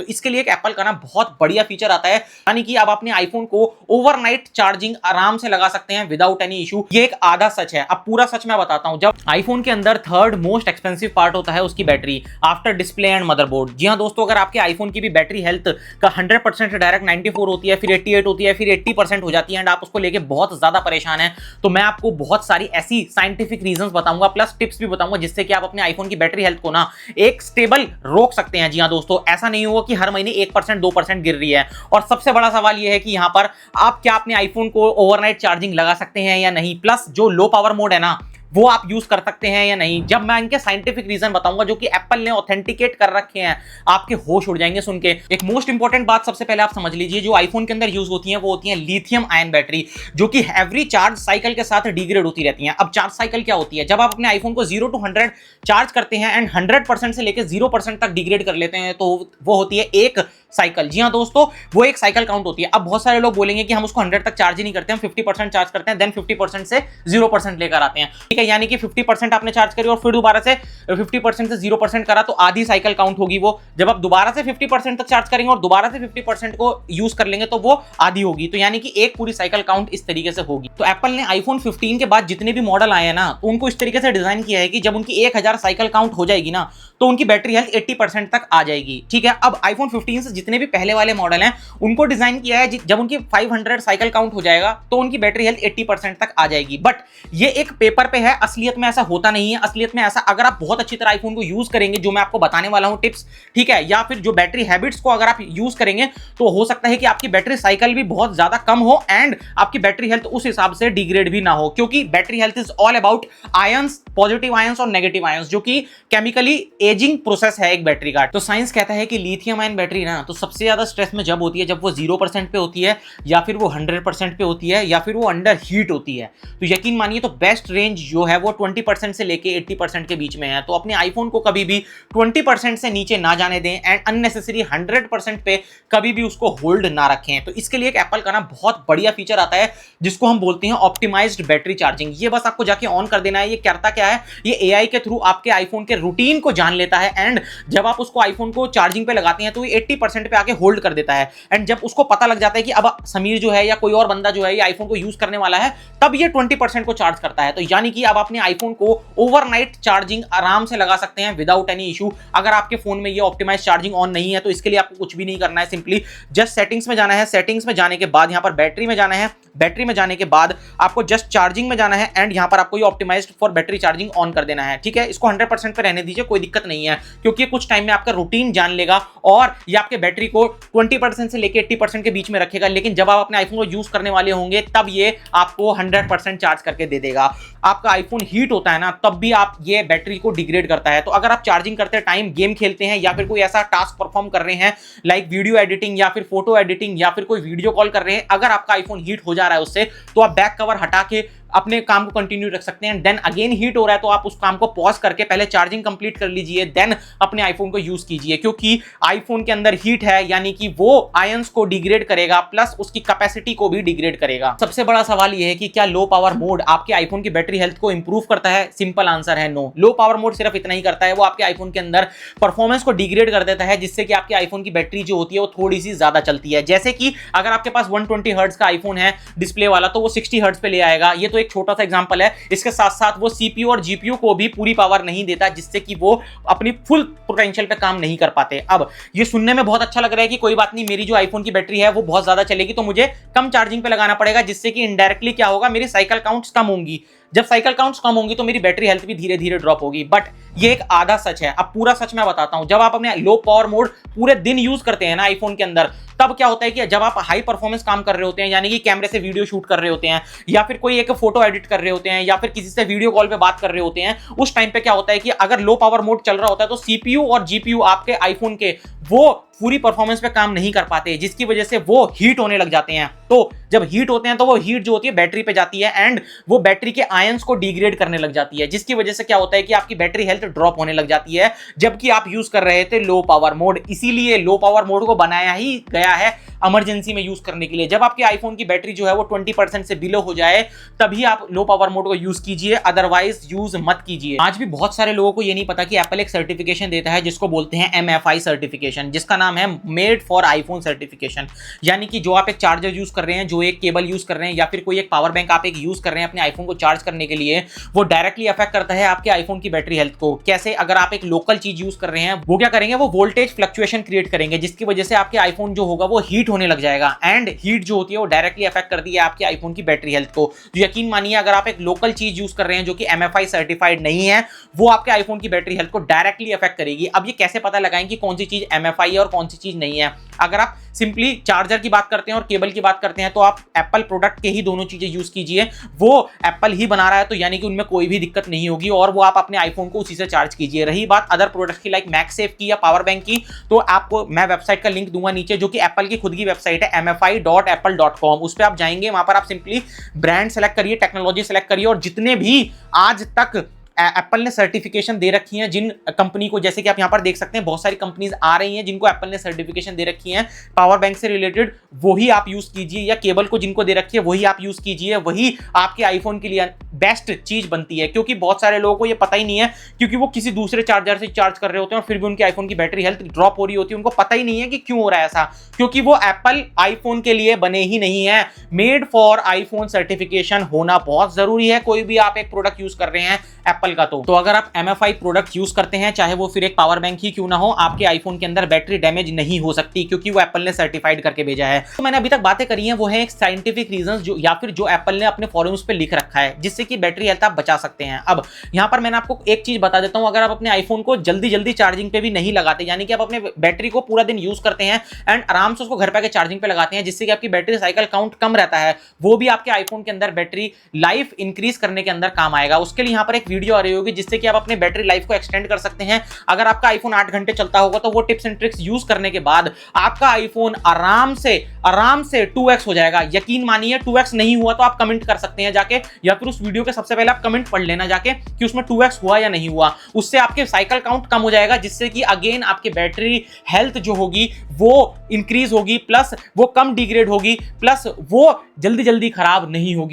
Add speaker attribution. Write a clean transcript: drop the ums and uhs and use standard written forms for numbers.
Speaker 1: तो इसके लिए एक एप्पल का ना बहुत बढ़िया फीचर आता है, यानी कि आप अपने आईफोन को ओवरनाइट चार्जिंग आराम से लगा सकते हैं विदाउट एनी इशू। ये एक आधा सच है, अब पूरा सच मैं बताता हूं। जब आईफोन के अंदर थर्ड मोस्ट एक्सपेंसिव पार्ट होता है उसकी battery after display and motherboard. जी हां दोस्तों, अगर आपके आईफोन की भी बैटरी हेल्थ का 100% डायरेक्ट 94 होती है, फिर 88 होती है, फिर 80% हो जाती है एंड आप उसको लेके बहुत ज्यादा परेशान है, तो मैं आपको बहुत सारी ऐसी साइंटिफिक रीजंस बताऊंगा प्लस टिप्स भी बताऊंगा जिससे कि आप अपने आईफोन की बैटरी हेल्थ को ना एक स्टेबल रोक सकते हैं। जी हां दोस्तों, ऐसा नहीं होगा कि हर महीने 1% 2% गिर रही है। और सबसे बड़ा सवाल यह है कि यहां पर आप क्या अपने आईफोन को ओवरनाइट चार्जिंग लगा सकते हैं या नहीं, प्लस जो लो पावर मोड है ना वो आप यूज कर सकते हैं या नहीं। जब मैं इनके साइंटिफिक रीजन बताऊंगा जो कि एप्पल ने ऑथेंटिकेट कर रखे हैं, आपके होश उड़ जाएंगे सुन के। एक मोस्ट इंपॉर्टेंट बात सबसे पहले आप समझ लीजिए, जो आईफोन के अंदर यूज होती है वो होती है लिथियम आयन बैटरी, जो कि एवरी चार्ज साइकिल के साथ डिग्रेड होती रहती है। अब चार्ज साइकिल क्या होती है? जब आप अपने आईफोन को 0 to 100 चार्ज करते हैं एंड 100% से लेकर 0% तक डिग्रेड कर लेते हैं, तो वो होती है एक साइकिल। जी हां दोस्तों, वो एक साइकिल काउंट होती है। अब बहुत सारे लोग बोलेंगे कि हम उसको 100 तक चार्ज ही नहीं करते, हम 50% चार्ज करते हैं, देन 50% से 0% लेकर आते हैं। ठीक है, यानी कि 50% आपने चार्ज करी और फिर दोबारा से 50% से 0% करा, तो आधी साइकिल काउंट होगी वो। जब आप दोबारा से 50% तक चार्ज करेंगे और दोबारा से 50% को यूज कर लेंगे तो वो आधी होगी। तो यानी कि एक पूरी साइकिल काउंट इस तरीके से होगी। तो एप्पल ने आईफोन 15 के बाद जितने भी मॉडल आए हैं ना, तो उनको इस तरीके से डिजाइन किया है कि जब उनकी 1000 साइकिल काउंट हो जाएगी ना, तो उनकी बैटरी हेल्थ 80% तक आ जाएगी। ठीक है, अब आईफोन 15 से जितने भी पहले वाले मॉडल हैं उनको डिजाइन किया है जब उनकी 500 साइकिल काउंट हो जाएगा तो उनकी बैटरी हेल्थ 80% तक आ जाएगी। बट ये एक पेपर पे है, असलियत में ऐसा होता नहीं है। असलियत में ऐसा, अगर आप बहुत अच्छी तरह आईफोन को यूज करेंगे, जो मैं आपको बताने वाला हूं टिप्स, ठीक है, या फिर जो बैटरी हैबिट्स को अगर आप यूज करेंगे, तो हो सकता है कि आपकी बैटरी साइकिल भी बहुत ज्यादा कम हो एंड आपकी बैटरी हेल्थ उस हिसाब से डिग्रेड भी ना हो, क्योंकि battery health is all about ions, positive ions और नेगेटिव आयंस, जो कि केमिकली एजिंग प्रोसेस है एक बैटरी का। तो साइंस कहता है कि लिथियम आयन बैटरी ना तो सबसे ज्यादा स्ट्रेस में जब होती है जब वो 0% पे होती है, या फिर वो 100% पे होती है, या फिर वो अंडर हीट होती है। तो यकीन मानिए, तो बेस्ट रेंज जो है वो 20% से लेके 80% के बीच में है। तो अपने आईफोन को कभी भी 20% से नीचे ना जाने दें एंड अननेसेसरी 100% पे कभी भी उसको होल्ड ना रखें। तो इसके लिए एक एप्पल का ना बहुत बढ़िया फीचर आता है जिसको हम बोलते हैं ऑप्टिमाइज्ड बैटरी चार्जिंग। ये बस आपको जाके ऑन कर देना है। ये करता क्या है, ये एआई के थ्रू आपके आईफोन के रूटीन को जान लेता है एंड जब आप उसको आईफोन को चार्जिंग पे लगाते हैं तो ये 80% पे आके होल्ड कर देता है। एंड जब उसको पता लग जाता है कि अब समीर जो है या कोई और बंदा जो है ये आईफोन को यूज करने वाला है, तब ये 20% को चार्ज करता है। तो यानी कि आप अपने आईफोन को ओवरनाइट चार्जिंग आराम से लगा सकते हैं विदाउट एनी इशू। अगर आपके फोन में ये ऑप्टिमाइज चार्जिंग ऑन नहीं है तो इसके लिए आपको कुछ भी नहीं करना है, सिंपली जस्ट सेटिंग्स में जाना है। सेटिंग्स में जाने के बाद यहाँ पर बैटरी में जाना है। बैटरी में जाने के बाद आपको जस्ट चार्जिंग में जाना है एंड यहाँ पर आपको ये optimized for battery charging on कर देना है। ठीक है, इसको 100% पे रहने दीजिए, कोई दिक्कत नहीं है, क्योंकि कुछ टाइम में आपका रूटीन जान लेगा और ये आपके बैटरी को 20% से लेके 80% के बीच में रखेगा। लेकिन जब आप अपने आईफोन को यूज करने वाले होंगे तब ये आपको 100% चार्ज करके दे देगा। आपका आईफोन हीट होता है ना, तब भी आप ये बैटरी को डिग्रेड करता है। तो अगर आप चार्जिंग करते टाइम गेम खेलते हैं या फिर कोई ऐसा टास्क परफॉर्म कर रहे हैं लाइक वीडियो एडिटिंग या फिर फोटो एडिटिंग या फिर कोई वीडियो कॉल कर रहे हैं, अगर आपका आईफोन हीट हो जा रहा है उससे, तो आप बैक कवर हटा के अपने काम को कंटिन्यू रख सकते हैं। देन अगेन हीट हो रहा है तो आप उस काम को पॉज करके पहले चार्जिंग कंप्लीट कर लीजिए, देन अपने आईफोन को यूज कीजिए, क्योंकि आईफोन के अंदर हीट है यानी कि वो आयंस को डिग्रेड करेगा प्लस उसकी कैपेसिटी को भी डिग्रेड करेगा। सबसे बड़ा सवाल यह है कि क्या लो पावर मोड आपके आईफोन की बैटरी हेल्थ को इंप्रूव करता है? सिंपल आंसर है नो। लो पावर मोड सिर्फ इतना ही करता है, वो आपके आईफोन के अंदर परफॉर्मेंस को डिग्रेड कर देता है, जिससे कि आपके आईफोन की बैटरी जो होती है वो थोड़ी सी ज्यादा चलती है। जैसे कि अगर आपके पास 120 हर्ट्ज का आईफोन है डिस्प्ले वाला, तो वो 60 हर्ट्ज पे ले आएगा। ये तो एक छोटा सा एग्जांपल है। इसके साथ साथ वो सीपीयू और जीपीयू को भी पूरी पावर नहीं देता, जिससे कि वो अपनी फुल पोटेंशियल पे काम नहीं कर पाते। अब ये सुनने में बहुत अच्छा लग रहा है कि कोई बात नहीं, मेरी जो आईफोन की बैटरी है वो बहुत ज्यादा चलेगी तो मुझे कम चार्जिंग पे लगाना पड़ेगा, जिससे कि इनडायरेक्टली क्या होगा, मेरी साइकिल काउंट्स कम होंगी। जब साइकिल काउंट्स कम होंगी तो मेरी बैटरी हेल्थ भी धीरे धीरे ड्रॉप होगी। बट ये एक आधा सच है। अब पूरा सच मैं बताता हूं। जब आप अपने लो पावर मोड पूरे दिन यूज करते हैं ना आईफोन के अंदर, तब क्या होता है कि जब आप हाई परफॉर्मेंस काम कर रहे होते हैं, यानी कि कैमरे से वीडियो शूट कर रहे होते हैं या फिर कोई एक फोटो एडिट कर रहे होते हैं या फिर किसी से वीडियो कॉल पे बात कर रहे होते हैं, उस टाइम पे क्या होता है कि अगर लो पावर मोड चल रहा होता है तो सीपीयू और जीपीयू आपके आईफोन के वो पूरी परफॉर्मेंस पे काम नहीं कर पाते, जिसकी वजह से वो हीट होने लग जाते हैं। तो जब हीट होते हैं तो वो हीट जो होती है बैटरी पे जाती है एंड वो बैटरी के आयंस को डिग्रेड करने लग जाती है, जिसकी वजह से क्या होता है कि आपकी बैटरी हेल्थ ड्रॉप होने लग जाती है, जबकि आप यूज कर रहे थे लो पावर मोड। इसीलिए लो पावर मोड को बनाया ही गया है इमरजेंसी में यूज करने के लिए। जब आपके आईफोन की बैटरी जो है वो 20% से बिलो हो जाए तभी आप लो पावर मोड को यूज कीजिए, अदरवाइज यूज मत कीजिए। आज भी बहुत सारे लोगों को ये नहीं पता कि एप्पल एक सर्टिफिकेशन देता है जिसको बोलते हैं MFI सर्टिफिकेशन, जिसका नाम है मेड फॉर आईफोन सर्टिफिकेशन। यानी कि जो आप एक चार्जर यूज कर रहे हैं, जो एक केबल यूज कर रहे हैं, या फिर कोई एक पावर बैंक आप एक यूज कर रहे हैं अपने आईफोन को चार्ज करने के लिए, वो डायरेक्टली अफेक्ट करता है आपके आईफोन की बैटरी हेल्थ को। कैसे? अगर आप एक लोकल चीज यूज कर रहे हैं, वो क्या करेंगे, वो वोल्टेज फ्लक्चुएशन क्रिएट करेंगे, जिसकी वजह से आपके आईफोन जो होगा वो हीट होने लग जाएगा। एंड हीट जो होती है वो डायरेक्टली अफेक्ट करती है आपके आईफोन की बैटरी हेल्थ को। तो यकीन मानिए, अगर आप एक लोकल चीज यूज कर रहे हैं जो कि MFI सर्टिफाइड नहीं है, वो आपके आईफोन की बैटरी हेल्थ को डायरेक्टली अफेक्ट करेगी। अब ये कैसे पता लगाएं कि कौन सी चीज MFI है और कौन सी चीज नहीं है? अगर आप सिंपली चार्जर की बात करते हैं और केबल की बात करते हैं तो आप एप्पल प्रोडक्ट के ही दोनों चीजें यूज कीजिए। वो एप्पल ही बना रहा है तो यानी कि उनमें कोई भी दिक्कत नहीं होगी, और वो आप अपने आईफोन को उसी से चार्ज कीजिए। रही बात अदर प्रोडक्ट्स की, लाइक मैगसेफ की या पावर बैंक की, तो आपको मैं वेबसाइट का लिंक दूंगा नीचे, जो कि एप्पल की खुद की वेबसाइट है mfi.apple.com। उस पर आप जाएंगे, वहां पर आप सिंपली ब्रांड सेलेक्ट करिए, टेक्नोलॉजी सेलेक्ट करिए, और जितने भी आज तक एप्पल ने सर्टिफिकेशन दे रखी हैं जिन कंपनी को, जैसे कि आप यहां पर देख सकते हैं बहुत सारी कंपनीज आ रही हैं जिनको एप्पल ने सर्टिफिकेशन दे रखी है पावर बैंक से रिलेटेड, वही आप यूज कीजिए, या केबल को जिनको दे रखी है वही आप यूज कीजिए। वही आपके आईफोन के लिए बेस्ट चीज बनती है। क्योंकि बहुत सारे लोगों को ये पता ही नहीं है, क्योंकि वो किसी दूसरे चार्जर से चार्ज कर रहे होते हैं और फिर भी उनके आईफोन की बैटरी हेल्थ ड्रॉप हो रही होती है। उनको पता ही नहीं है कि क्यों हो रहा है ऐसा, क्योंकि वो एप्पल आईफोन के लिए बने ही नहीं है। मेड फॉर आईफोन सर्टिफिकेशन होना बहुत जरूरी है कोई भी आप एक प्रोडक्ट यूज कर रहे हैं एप्पल का। तो अगर आप MFI प्रोडक्ट यूज करते हैं, चाहे वो फिर एक पावर बैंक ही क्यों ना हो, आपके आईफोन के अंदर बैटरी डैमेज नहीं हो सकती, क्योंकि वो एप्पल ने सर्टिफाइड करके भेजा है। तो मैंने अभी तक बातें करी हैं वो है एक साइंटिफिक रीजंस जो, या फिर जो एप्पल ने अपने फॉरम्स पे लिख रखा है, जिससे कि बैटरी हेल्थ आप बचा सकते हैं। अब यहां पर मैंने आपको एक चीज बता देता हूं, अगर आप अपने आईफोन को जल्दी जल्दी चार्जिंग पे भी नहीं लगाते, यानी कि आप अपने बैटरी को पूरा दिन यूज करते हैं एंड आराम से उसको घर पे आके चार्जिंग पे लगाते हैं, जिससे कि आपकी बैटरी साइकिल काउंट कम रहता है, वो भी आपके आईफोन के अंदर बैटरी लाइफ इंक्रीज करने के अंदर काम आएगा। उसके लिए यहां पर एक वीडियो आ रही होगी जिससे कि आप अपने बैटरी लाइफ को एक्सटेंड कर सकते हैं। अगर आपका आईफोन 8 घंटे चलता होगा तो वो टिप्स एंड ट्रिक्स यूज करने के बाद आपका आईफोन आराम से 2x हो जाएगा। यकीन मानिए, 2x नहीं हुआ तो आप कमेंट कर सकते हैं जाके, या फिर उस वीडियो के सबसे पहले आप कमेंट पढ़ लेना जाके कि उसमें 2x हुआ या नहीं हुआ। उससे आपके साइकिल काउंट कम हो जाएगा, जिससे कि अगेन आपकी बैटरी हेल्थ जो होगी वो इंक्रीज होगी, प्लस वो कम डिग्रेड होगी, प्लस वो जल्दी जल्दी खराब नहीं होगी।